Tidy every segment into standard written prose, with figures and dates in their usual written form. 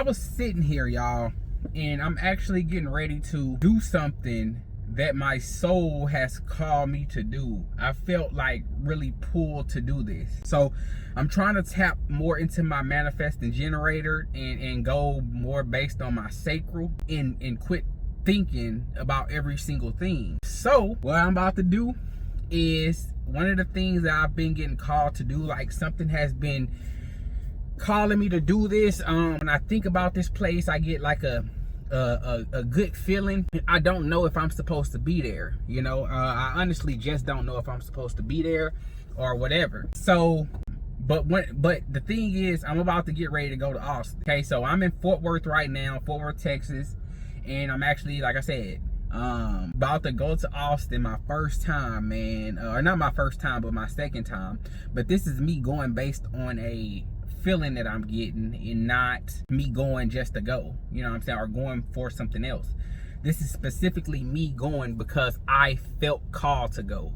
I was sitting here, y'all, and I'm actually getting ready to do something that my soul has called me to do. I felt like really pulled to do this. So I'm trying to tap more into my manifesting generator and go more based on my sacral and quit thinking about every single thing. So what I'm about to do is one of the things that I've been getting called to do, like something has been calling me to do this. When I think about this place, I get like a good feeling. I don't know if I'm supposed to be there, you know. I honestly just don't know if I'm supposed to be there or whatever. So but the thing is, I'm about to get ready to go to Austin. Okay, so I'm in Fort Worth right now, Fort Worth, Texas, and I'm actually, like I said, about to go to Austin, my first time, man. Or not my first time, but my second time. But this is me going based on a feeling that I'm getting and not me going just to go, you know what I'm saying, or going for something else. This is specifically me going because I felt called to go.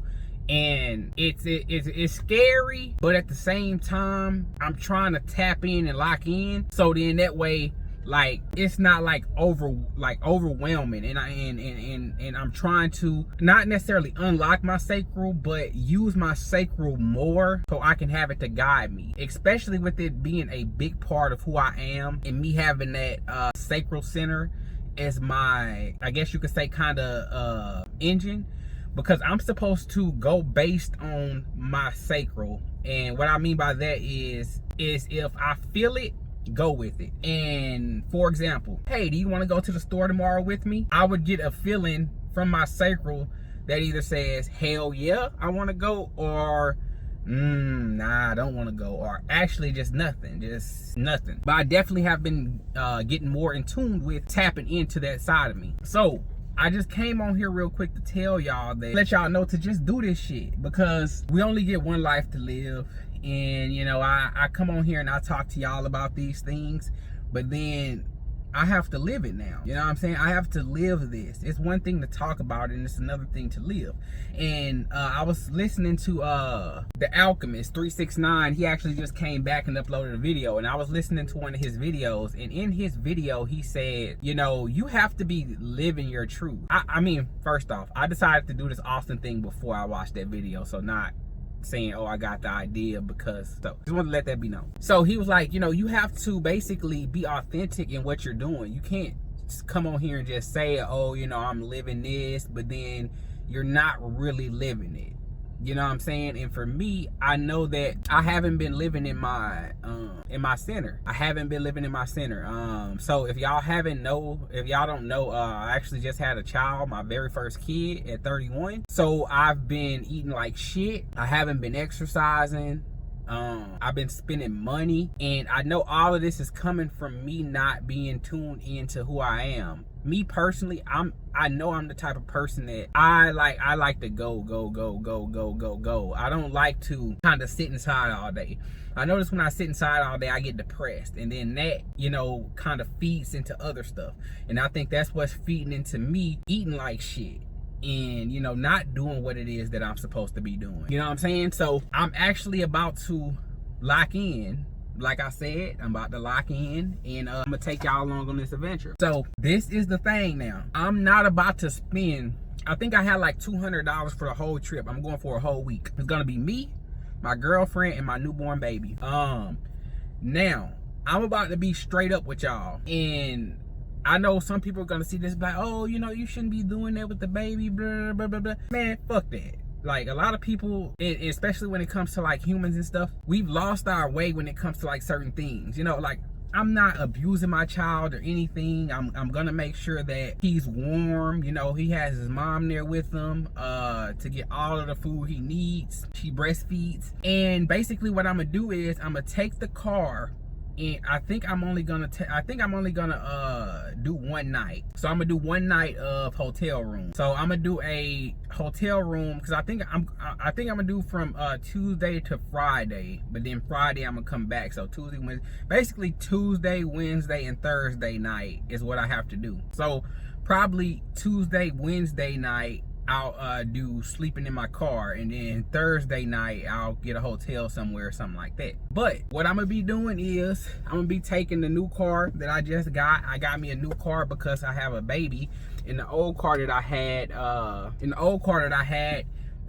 And it's scary, but at the same time, I'm trying to tap in and lock in, so then that way, like, it's not like overwhelming, and I'm trying to not necessarily unlock my sacral, but use my sacral more so I can have it to guide me, especially with it being a big part of who I am, and me having that sacral center as my, I guess you could say, kind of engine, because I'm supposed to go based on my sacral. And what I mean by that is if I feel it, go with it. And for example, hey, do you want to go to the store tomorrow with me? I would get a feeling from my sacral that either says, hell yeah, I want to go, or nah, I don't want to go, or actually just nothing. But I definitely have been getting more in tune with tapping into that side of me. So I just came on here real quick to tell y'all that, let y'all know to just do this shit, because we only get one life to live. And you know, I come on here and I talk to y'all about these things, but then I have to live it now. You know what I'm saying? I have to live this. It's one thing to talk about it, and it's another thing to live. And I was listening to The Alchemist 369. He actually just came back and uploaded a video, and I was listening to one of his videos, and in his video he said, you know, you have to be living your truth. I mean, first off, I decided to do this Austin thing before I watched that video, so not saying, oh, I got the idea because, so just want to let that be known. So he was like, you know, you have to basically be authentic in what you're doing. You can't come on here and just say, oh, you know, I'm living this, but then you're not really living it. You know what I'm saying? And for me, I know that I haven't been living in my center. I haven't been living in my center. So if y'all don't know, I actually just had a child, my very first kid at 31. So I've been eating like shit. I haven't been exercising. I've been spending money, and I know all of this is coming from me not being tuned into who I am. Me personally, I know I'm the type of person that I like to go. I don't like to kind of sit inside all day. I notice when I sit inside all day, I get depressed, and then that, you know, kind of feeds into other stuff. And I think that's what's feeding into me eating like shit, and, you know, not doing what it is that I'm supposed to be doing. You know what I'm saying? So I'm actually about to lock in. Like I said, I'm about to lock in, and I'm gonna take y'all along on this adventure. So this is the thing now. I'm not about to spend, I think I had like $200 for the whole trip. I'm going for a whole week. It's gonna be me, my girlfriend, and my newborn baby. Now I'm about to be straight up with y'all, and I know some people are gonna see this like, oh, you know, you shouldn't be doing that with the baby, blah blah blah blah. Man, fuck that. Like, a lot of people, especially when it comes to like humans and stuff, we've lost our way when it comes to like certain things. You know, like, I'm not abusing my child or anything. I'm gonna make sure that he's warm. You know, he has his mom there with him to get all of the food he needs. She breastfeeds. And basically what I'm gonna do is I'm gonna take the car, and I think I'm only gonna do one night. So I'm gonna do one night of hotel room. So I'm gonna do a hotel room, because I think I'm gonna do from Tuesday to Friday, but then Friday I'm gonna come back. So Tuesday, Wednesday, basically Tuesday, Wednesday, and Thursday night is what I have to do. So probably Tuesday, Wednesday night, I'll do sleeping in my car, and then Thursday night I'll get a hotel somewhere or something like that. But what I'm gonna be doing is I'm gonna be taking the new car that I just got. I got me a new car because I have a baby. In the old car that I had,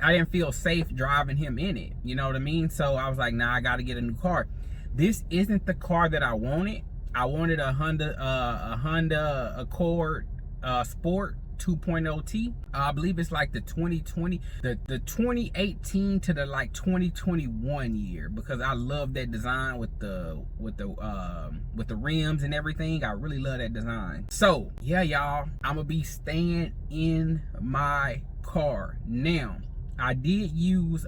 I didn't feel safe driving him in it. You know what I mean? So I was like, nah, I gotta get a new car. This isn't the car that I wanted. I wanted a Honda Accord Sport 2.0T. I believe it's like the 2020, the 2018 to the like 2021 year, because I love that design with the rims and everything. I really love that design. So yeah, y'all, I'm gonna be staying in my car. Now, I did use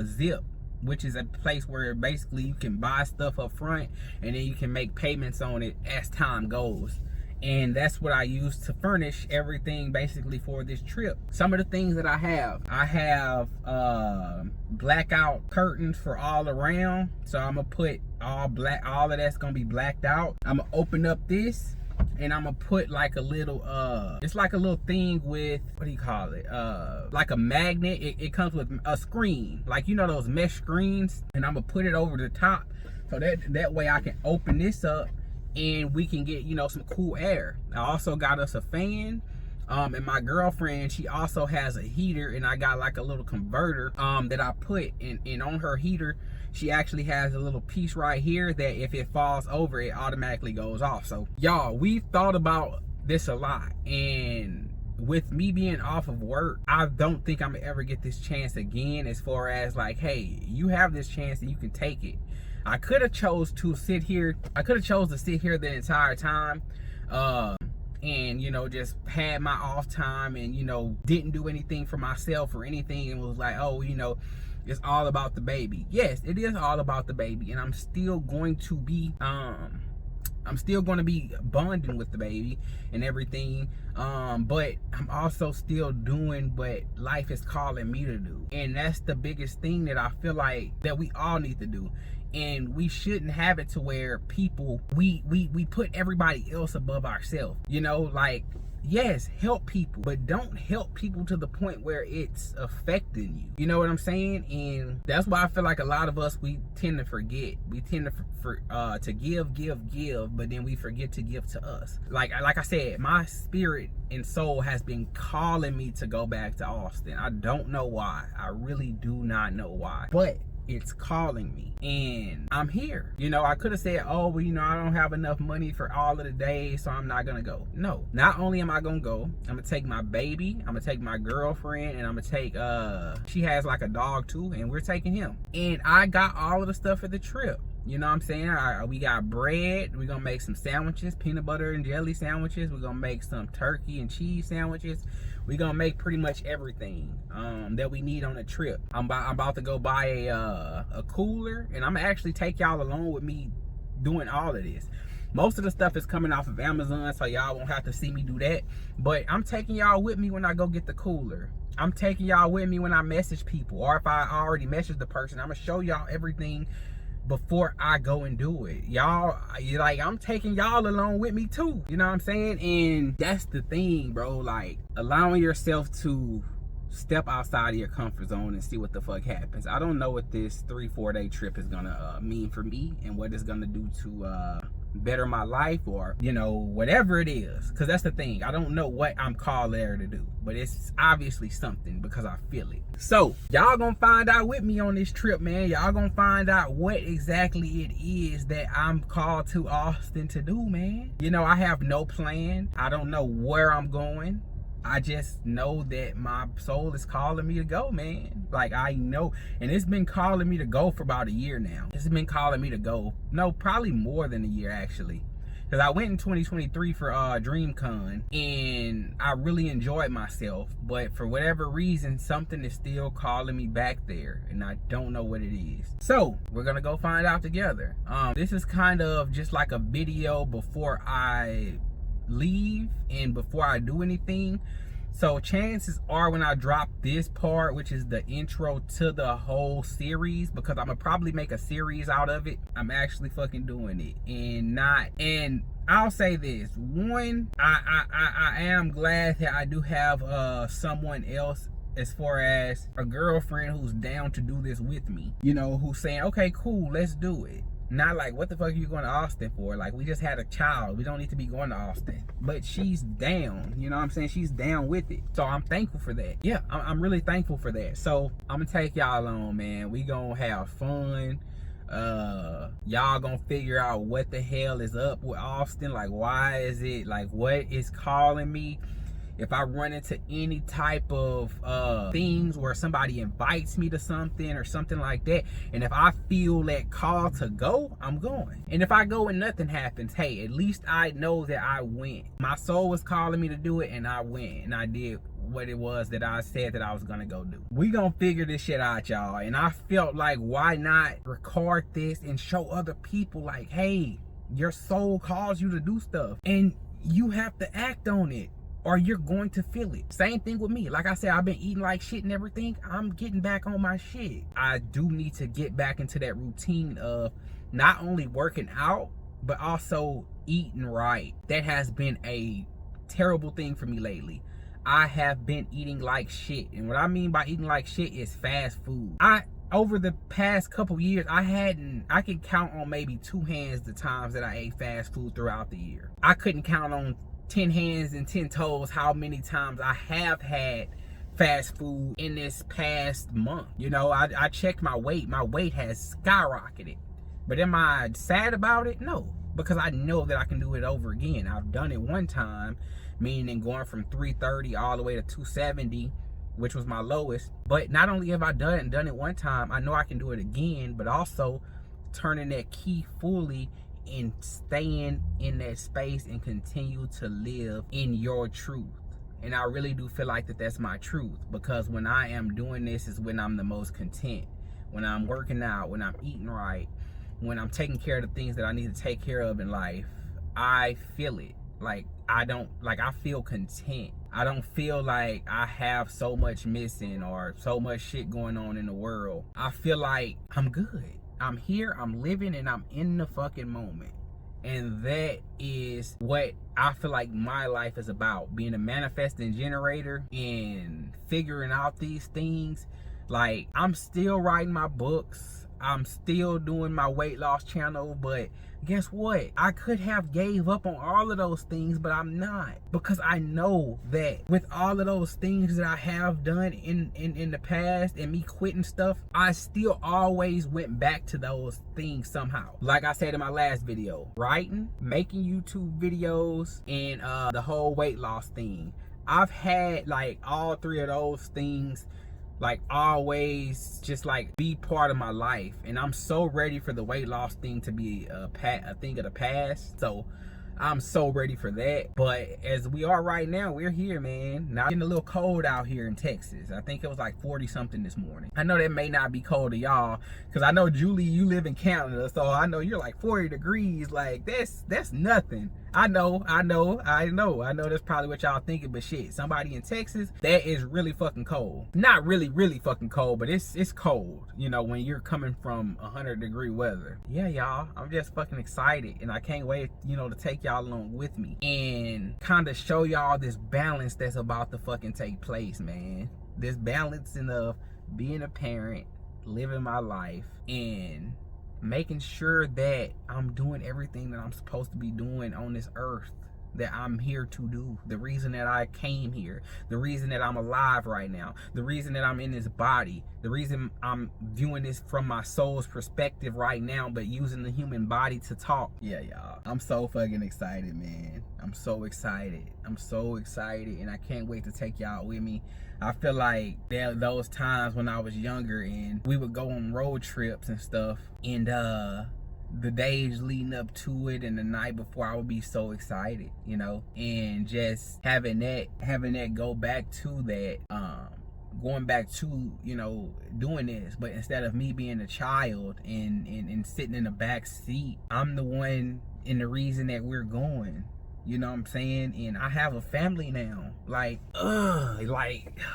Zip, which is a place where basically you can buy stuff up front and then you can make payments on it as time goes. And that's what I use to furnish everything basically for this trip. Some of the things that I have blackout curtains for all around. So I'm gonna put all black, all of that's gonna be blacked out. I'm gonna open up this and I'm gonna put like a little it's like a little thing with, what do you call it, like a magnet. It comes with a screen, like, you know, those mesh screens, and I'm gonna put it over the top so that way I can open this up and we can get, you know, some cool air. I also got us a fan, and my girlfriend, she also has a heater, and I got like a little converter that I put in on her heater. She actually has a little piece right here that if it falls over, it automatically goes off. So y'all, we've thought about this a lot, and with me being off of work, I don't think I'm gonna ever get this chance again, as far as like, hey, you have this chance and you can take it. I could have chose to sit here the entire time, and, you know, just had my off time and, you know, didn't do anything for myself or anything, and was like, oh, you know, it's all about the baby. Yes, it is all about the baby, and I'm still going to be bonding with the baby and everything, but I'm also still doing what life is calling me to do. And that's the biggest thing that I feel like that we all need to do. And we shouldn't have it to where people, we put everybody else above ourselves. You know, like, yes, help people, but don't help people to the point where it's affecting you. You know what I'm saying? And that's why I feel like a lot of us, we tend to forget. We tend to give, but then we forget to give to us. Like I said, my spirit and soul has been calling me to go back to Austin. I don't know why. I really do not know why. But it's calling me, and I'm here. You know, I could have said, oh, well, you know, I don't have enough money for all of the days, so I'm not gonna go. No, not only am I gonna go, I'm gonna take my baby, I'm gonna take my girlfriend, and I'm gonna take she has like a dog too, and we're taking him. And I got all of the stuff for the trip. You know what I'm saying? We got bread. We're gonna make some sandwiches, peanut butter and jelly sandwiches. We're gonna make some turkey and cheese sandwiches. We're gonna make pretty much everything that we need on the trip. I'm about to go buy a cooler, and I'm gonna actually take y'all along with me doing all of this. Most of the stuff is coming off of Amazon, so y'all won't have to see me do that. But I'm taking y'all with me when I go get the cooler. I'm taking y'all with me when I message people, or if I already messaged the person, I'm gonna show y'all everything before I go and do it. Y'all, like, I'm taking y'all along with me too. You know what I'm saying? And that's the thing, bro. Like, allowing yourself to step outside of your comfort zone and see what the fuck happens. I don't know what this 3-4 day trip is gonna mean for me, and what it's gonna do to better my life, or, you know, whatever it is. Because that's the thing, I don't know what I'm called there to do, but it's obviously something, because I feel it. So y'all gonna find out with me on this trip, man. Y'all gonna find out what exactly it is that I'm called to Austin to do, man. You know, I have no plan. I don't know where I'm going. I just know that my soul is calling me to go, man. Like, I know, and it's been calling me to go for about a year now. It's been calling me to go. No, probably more than a year, actually. Because I went in 2023 for DreamCon, and I really enjoyed myself. But for whatever reason, something is still calling me back there, and I don't know what it is. So we're gonna go find out together. This is kind of just like a video before I leave and before I do anything. So chances are when I drop this part, which is the intro to the whole series, because I'm gonna probably make a series out of it, I'm actually fucking doing it. And I'll say this. One, I am glad that I do have someone else, as far as a girlfriend who's down to do this with me. You know, who's saying, okay, cool, let's do it. Not like, what the fuck are you going to Austin for? Like, we just had a child. We don't need to be going to Austin. But she's down. You know what I'm saying? She's down with it. So I'm thankful for that. Yeah, I'm really thankful for that. So I'm going to take y'all on, man. We going to have fun. Y'all gonna figure out what the hell is up with Austin. Like, why is it, like, what is calling me? If I run into any type of things where somebody invites me to something or something like that, and if I feel that call to go, I'm going. And if I go and nothing happens, hey, at least I know that I went. My soul was calling me to do it, and I went, and I did what it was that I said that I was gonna go do. We gonna figure this shit out, y'all. And I felt like, why not record this and show other people, like, hey, your soul calls you to do stuff, and you have to act on it, or you're going to feel it. Same thing with me. Like I said, I've been eating like shit and everything. I'm getting back on my shit. I do need to get back into that routine of not only working out, but also eating right. That has been a terrible thing for me lately. I have been eating like shit. And what I mean by eating like shit is fast food. Over the past couple years, I can count on maybe 2 hands the times that I ate fast food throughout the year. I couldn't count on 10 hands and 10 toes how many times I have had fast food in this past month. You know, I checked my weight. My weight has skyrocketed. But am I sad about it? No, because I know that I can do it over again. I've done it one time, meaning going from 330 all the way to 270, which was my lowest. But not only have I done it one time, I know I can do it again, but also turning that key fully and staying in that space and continue to live in your truth. And I really do feel like that's my truth, because when I am doing this is when I'm the most content. When I'm working out, when I'm eating right, when I'm taking care of the things that I need to take care of in life, I feel it. Like, I feel content. I don't feel like I have so much missing or so much shit going on in the world. I feel like I'm good. I'm here, I'm living, and I'm in the fucking moment. And that is what I feel like my life is about. Being a manifesting generator and figuring out these things. Like, I'm still writing my books. I'm still doing my weight loss channel, but guess what? I could have gave up on all of those things, but I'm not, because I know that with all of those things that I have done in the past and me quitting stuff, I still always went back to those things somehow. Like I said in my last video, writing, making YouTube videos, and the whole weight loss thing. I've had like all 3 of those things like always just like be part of my life, and I'm so ready for the weight loss thing to be a thing of the past. So I'm so ready for that. But as we are right now, we're here, man. Now, getting a little cold out here in Texas. I think it was like 40 something this morning. I know that may not be cold to y'all, because I know, Julie, you live in Canada, so I know you're like 40 degrees. Like, that's nothing. I know that's probably what y'all thinking, but shit, somebody in Texas, that is really fucking cold. Not really fucking cold, but it's cold, you know, when you're coming from 100-degree weather. Yeah, y'all, I'm just fucking excited, and I can't wait, you know, to take y'all along with me and kind of show y'all this balance that's about to fucking take place, man. This balancing of being a parent, living my life, and making sure that I'm doing everything that I'm supposed to be doing on this earth, that I'm here to do. The reason that I came here, the reason that I'm alive right now, the reason that I'm in this body, the reason I'm viewing this from my soul's perspective right now, but using the human body to talk. Yeah, y'all, I'm so fucking excited, man. I'm so excited, and I can't wait to take y'all with me. I feel like those times when I was younger and we would go on road trips and stuff, and the days leading up to it and the night before, I would be so excited, you know, and just having that go back to that, going back to, you know, doing this, but instead of me being a child and sitting in the back seat, I'm the one and the reason that we're going. You know what I'm saying? And I have a family now. Like,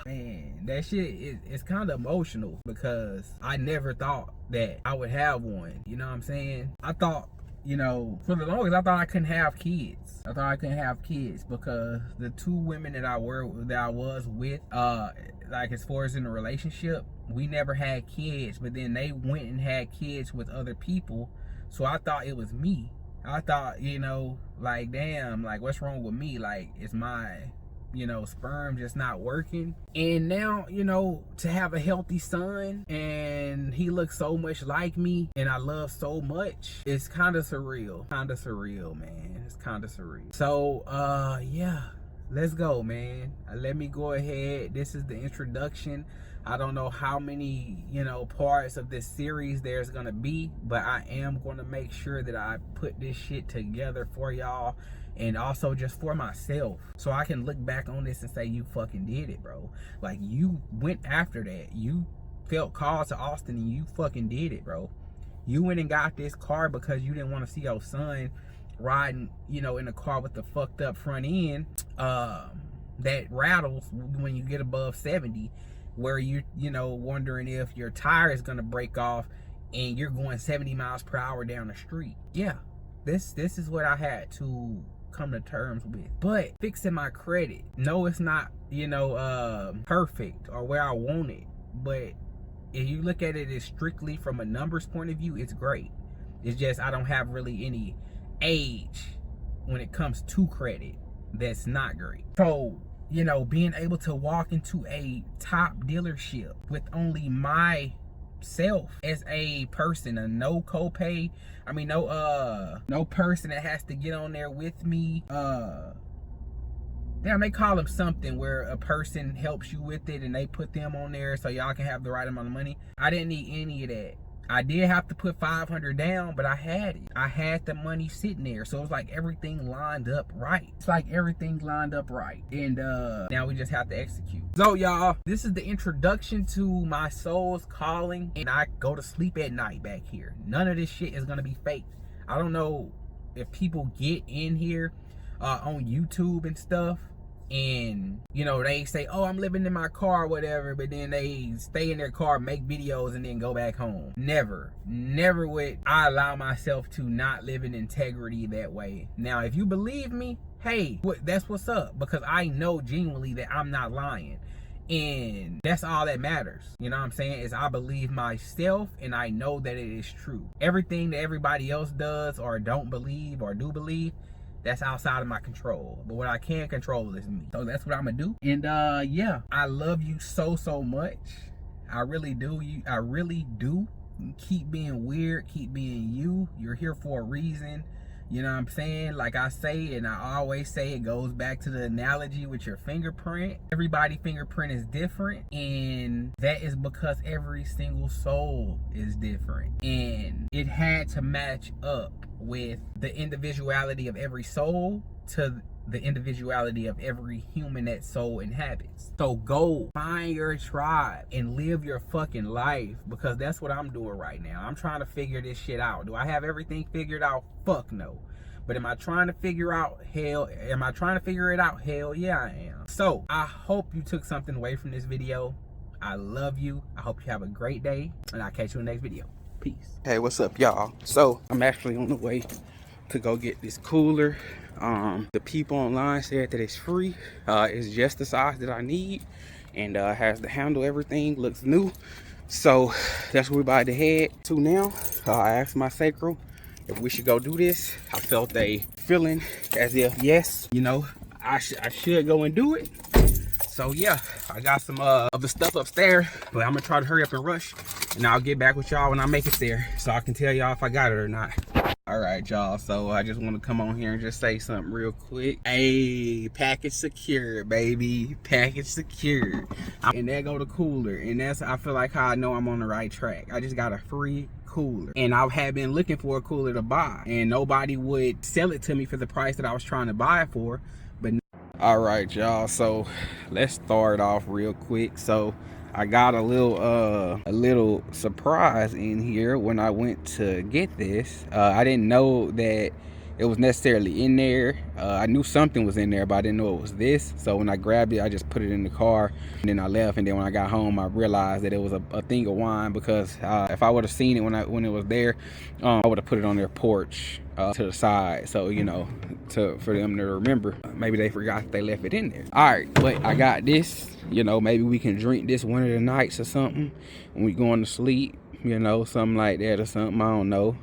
man, that shit is kind of emotional, because I never thought that I would have one. You know what I'm saying? I thought you know, for the longest, I thought I couldn't have kids. I thought I couldn't have kids because the two women that I was with, like as far as in a relationship, we never had kids. But then they went and had kids with other people, so I thought it was me. I thought, you know, like, damn, like, what's wrong with me? Like, it's my, you know, sperm just not working. And now, you know, to have a healthy son and he looks so much like me and I love so much, it's kind of surreal. Kind of surreal, man. It's kind of surreal. So, yeah, let's go, man. Let me go ahead. This is the introduction. I don't know how many, you know, parts of this series there's gonna be, but I am gonna make sure that I put this shit together for y'all, and also just for myself, so I can look back on this and say, you fucking did it, bro. Like, you went after that. You felt called to Austin and you fucking did it, bro. You went and got this car because you didn't want to see your son riding, you know, in a car with the fucked up front end that rattles when you get above 70, where you know, wondering if your tire is gonna break off and you're going 70 miles per hour down the street. Yeah, this is what I had to come to terms with. But fixing my credit, no, it's not, you know, perfect or where I want it, but if you look at it as strictly from a numbers point of view, it's great. It's just I don't have really any age when it comes to credit. That's not great. So, you know, being able to walk into a top dealership with only myself as a person, a no copay, I mean, no person that has to get on there with me. Damn, they call them something where a person helps you with it and they put them on there so y'all can have the right amount of money. I didn't need any of that. I did have to put $500 down, but I had it. I had the money sitting there. So it was like everything lined up right. It's like everything lined up right. And now we just have to execute. So y'all, this is the introduction to my soul's calling. And I go to sleep at night back here. None of this shit is gonna be fake. I don't know if people get in here on YouTube and stuff, and you know, they say, oh, I'm living in my car or whatever, but then they stay in their car, make videos, and then go back home. Never would I allow myself to not live in integrity that way. Now, if you believe me, hey, that's what's up, because I know genuinely that I'm not lying, and that's all that matters. You know what I'm saying? Is I believe myself and I know that it is true. Everything that everybody else does or don't believe or do believe, that's outside of my control. But what I can control is me. So that's what I'm gonna do. And yeah, I love you so much. I really do. I really do. Keep being weird, keep being you. You're here for a reason. You know what I'm saying? Like I say, and I always say, it goes back to the analogy with your fingerprint. Everybody's fingerprint is different, and that is because every single soul is different. And it had to match up with the individuality of every soul to the individuality of every human that soul inhabits. So go find your tribe and live your fucking life, because that's what I'm doing right now. I'm trying to figure this shit out. Do I have everything figured out? Fuck no. But am I trying to figure it out? Hell yeah, I am. So I hope you took something away from this video. I love you. I hope you have a great day, and I'll catch you in the next video. Peace. Hey, what's up, y'all? So I'm actually on the way to go get this cooler. The people online said that it's free. It's just the size that I need, and has the handle, everything looks new. So that's where we're about to head to now. I asked my sacral if we should go do this. I felt a feeling as if, yes, you know, I should go and do it. So yeah, I got some of the stuff upstairs, but I'm gonna try to hurry up and rush, and I'll get back with y'all when I make it there, so I can tell y'all if I got it or not. All right, y'all, so I just want to come on here and just say something real quick. Hey, package secured, baby. Package secured. And there go the cooler, and that's, I feel like, how I know I'm on the right track. I just got a free cooler, and I had been looking for a cooler to buy, and nobody would sell it to me for the price that I was trying to buy it for. But all right, y'all, so let's start off real quick. So I got a little surprise in here when I went to get this. I didn't know that it was necessarily in there. I knew something was in there, but I didn't know it was this. So when I grabbed it, I just put it in the car, and then I left. And then when I got home, I realized that it was a thing of wine, because if I would have seen it when it was there, I would have put it on their porch to the side, so you know, for them to remember. Maybe they forgot they left it in there. All right, but I got this. You know, maybe we can drink this one of the nights or something when we going to sleep. You know, something like that or something. I don't know.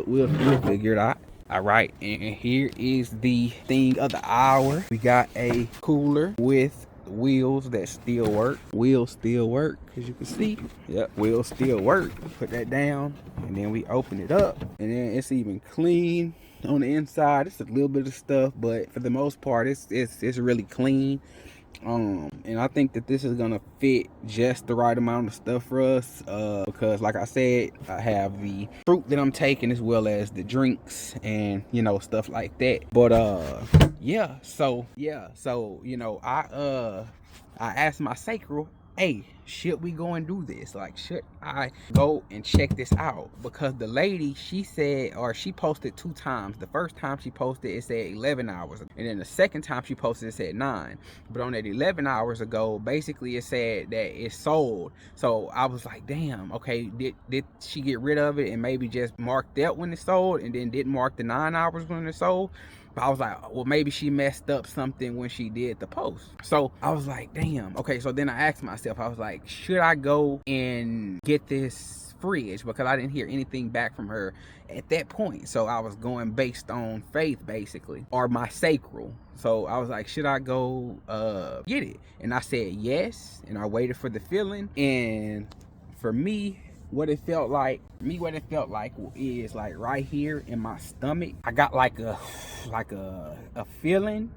We'll figure it out. All right, and here is the thing of the hour. We got a cooler with wheels that still work. Wheels still work, as you can see. Yep, wheels still work. Put that down, and then we open it up, and then it's even clean on the inside. It's a little bit of stuff, but for the most part, it's really clean. And I think that this is gonna fit just the right amount of stuff for us, because like I said, I have the fruit that I'm taking as well as the drinks and, you know, stuff like that. But yeah, so you know, I asked my sacral, hey, should we go and do this? Like, should I go and check this out? Because the lady, she said, or she posted 2 times. The first time she posted, it said 11 hours. And then the second time she posted, it said 9. But on that 11 hours ago, basically it said that it's sold. So I was like, damn, okay, did she get rid of it and maybe just mark that when it's sold and then didn't mark the 9 hours when it's sold? But I was like, well, maybe she messed up something when she did the post. So I was like, damn. Okay, so then I asked myself, I was like, should I go and get this fridge? Because I didn't hear anything back from her at that point. So I was going based on faith, basically, or my sacral. So I was like, should I go get it? And I said yes, and I waited for the feeling. And for me, what it felt like is like right here in my stomach. I got like a feeling,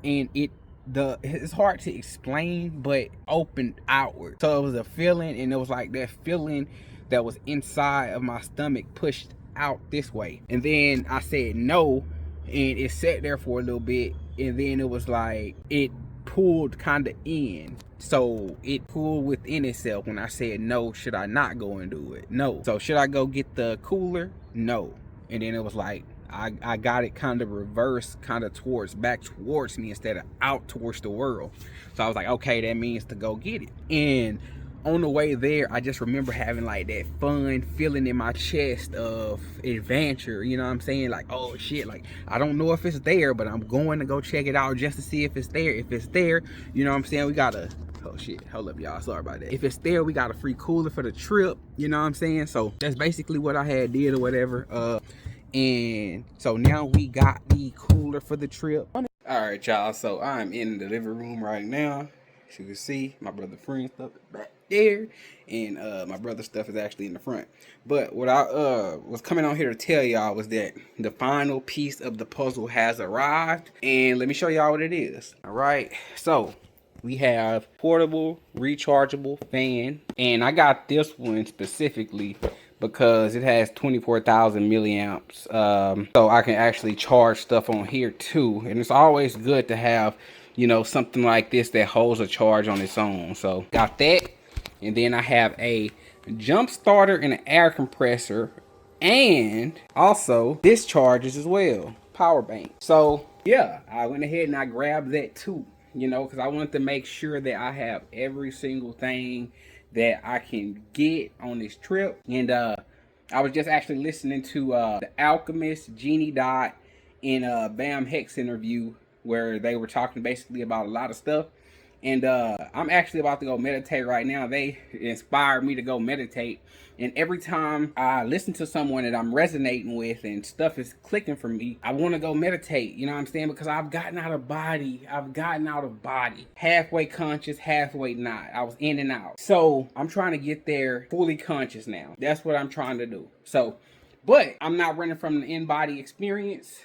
and it's hard to explain, but opened outward. So it was a feeling, and it was like that feeling that was inside of my stomach pushed out this way. And then I said no, and it sat there for a little bit, and then it was like it pulled kind of in. So it pulled within itself when I said no. Should I not go and do it? No. So should I go get the cooler? No. And then it was like I got it kind of reversed, kind of back towards me instead of out towards the world. So I was like, okay, that means to go get it. And on the way there, I just remember having like that fun feeling in my chest of adventure, you know what I'm saying? Like, oh shit, like I don't know if it's there, but I'm going to go check it out just to see if it's there. If it's there, you know what I'm saying? We gotta, oh shit, hold up y'all, sorry about that. If it's there, we got a free cooler for the trip, you know what I'm saying? So that's basically what I had did or whatever. And so now we got the cooler for the trip. All right, y'all, so I'm in the living room right now. As you can see, my brother friend stuff is back there, and my brother's stuff is actually in the front. But what I was coming on here to tell y'all was that the final piece of the puzzle has arrived, and let me show y'all what it is. All right, so we have portable rechargeable fan, and I got this one specifically because it has 24,000 milliamps, so I can actually charge stuff on here too. And it's always good to have, you know, something like this that holds a charge on its own. So got that, and then I have a jump starter and an air compressor, and also this charges as well, power bank. So yeah, I went ahead and I grabbed that too, you know, because I wanted to make sure that I have every single thing that I can get on this trip. And I was just actually listening to the Alchemist, Genie Dot, and Bam Hex interview where they were talking basically about a lot of stuff. And I'm actually about to go meditate right now. They inspired me to go meditate. And every time I listen to someone that I'm resonating with and stuff is clicking for me, I want to go meditate, you know what I'm saying? Because I've gotten out of body. Halfway conscious, halfway not. I was in and out. So I'm trying to get there fully conscious now. That's what I'm trying to do. So, but I'm not running from the in-body experience.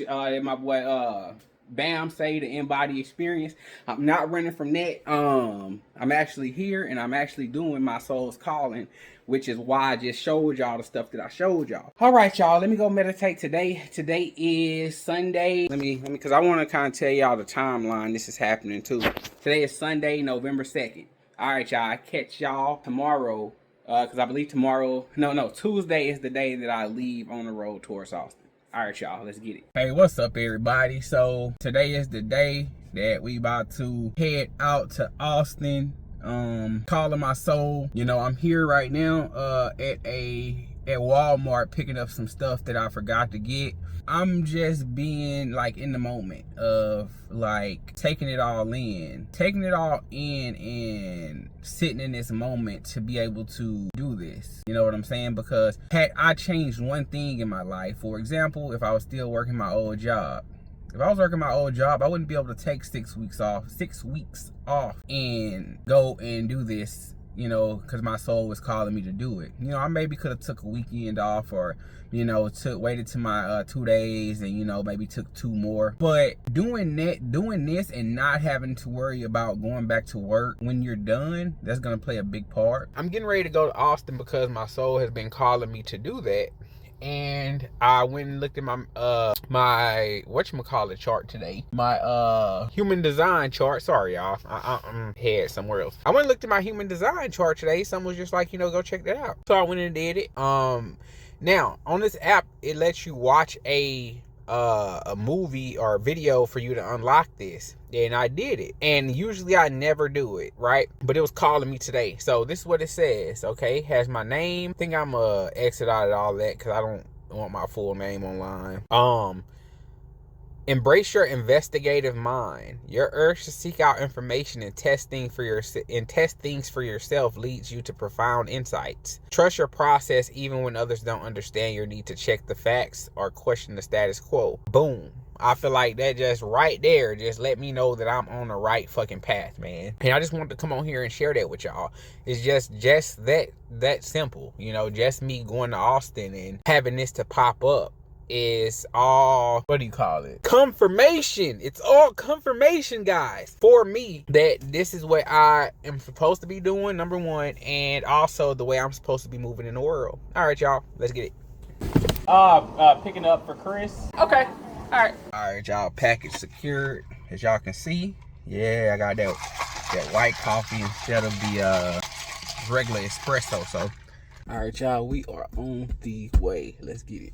My boy, Bam say the in-body experience. I'm not running from that. I'm actually here and I'm actually doing my soul's calling, which is why I just showed y'all the stuff that I showed y'all. All right, y'all, let me go meditate today. Today is Sunday. Let me, because I want to kind of tell y'all the timeline this is happening too. Today is Sunday, November 2nd. All right, y'all, I catch y'all tomorrow. Because I believe tomorrow, no, Tuesday is the day that I leave on the road towards Austin. All right, y'all, let's get it. Hey, what's up, everybody? So today is the day that we about to head out to Austin. Calling my soul. You know, I'm here right now at Walmart picking up some stuff that I forgot to get. I'm just being like in the moment of like taking it all in and sitting in this moment to be able to do this. You know what I'm saying? Because had I changed one thing in my life, for example, if I was still working my old job, if I was working my old job, I wouldn't be able to take 6 weeks off and go and do this, you know, because my soul was calling me to do it. You know, I maybe could have took a weekend off, or, you know, waited to my 2 days and, you know, maybe took 2 more. But doing this and not having to worry about going back to work when you're done, that's going to play a big part. I'm getting ready to go to Austin because my soul has been calling me to do that. And I went and looked at my my whatchamacallit chart today. My human design chart. Sorry, y'all. I'm head somewhere else. I went and looked at my human design chart today. Someone was just like, you know, go check that out. So I went and did it. Now on this app, it lets you watch a movie or a video for you to unlock this, and I did it. And usually I never do it, right? But it was calling me today. So this is what it says. Okay, it has my name. I think I'm exit out of all that because I don't want my full name online. Embrace your investigative mind. Your urge to seek out information and test things for yourself leads you to profound insights. Trust your process even when others don't understand your need to check the facts or question the status quo. Boom. I feel like that just right there just let me know that I'm on the right fucking path, man. And I just wanted to come on here and share that with y'all. It's just that simple. You know, just me going to Austin and having this to pop up is all, what do you call it? Confirmation. It's all confirmation, guys, for me that this is what I am supposed to be doing, number one, and also the way I'm supposed to be moving in the world. All right, y'all, let's get it. Picking up for Chris. Okay. All right, y'all, package secured. As y'all can see, yeah, I got that white coffee instead of the regular espresso. So all right, y'all, we are on the way. Let's get it.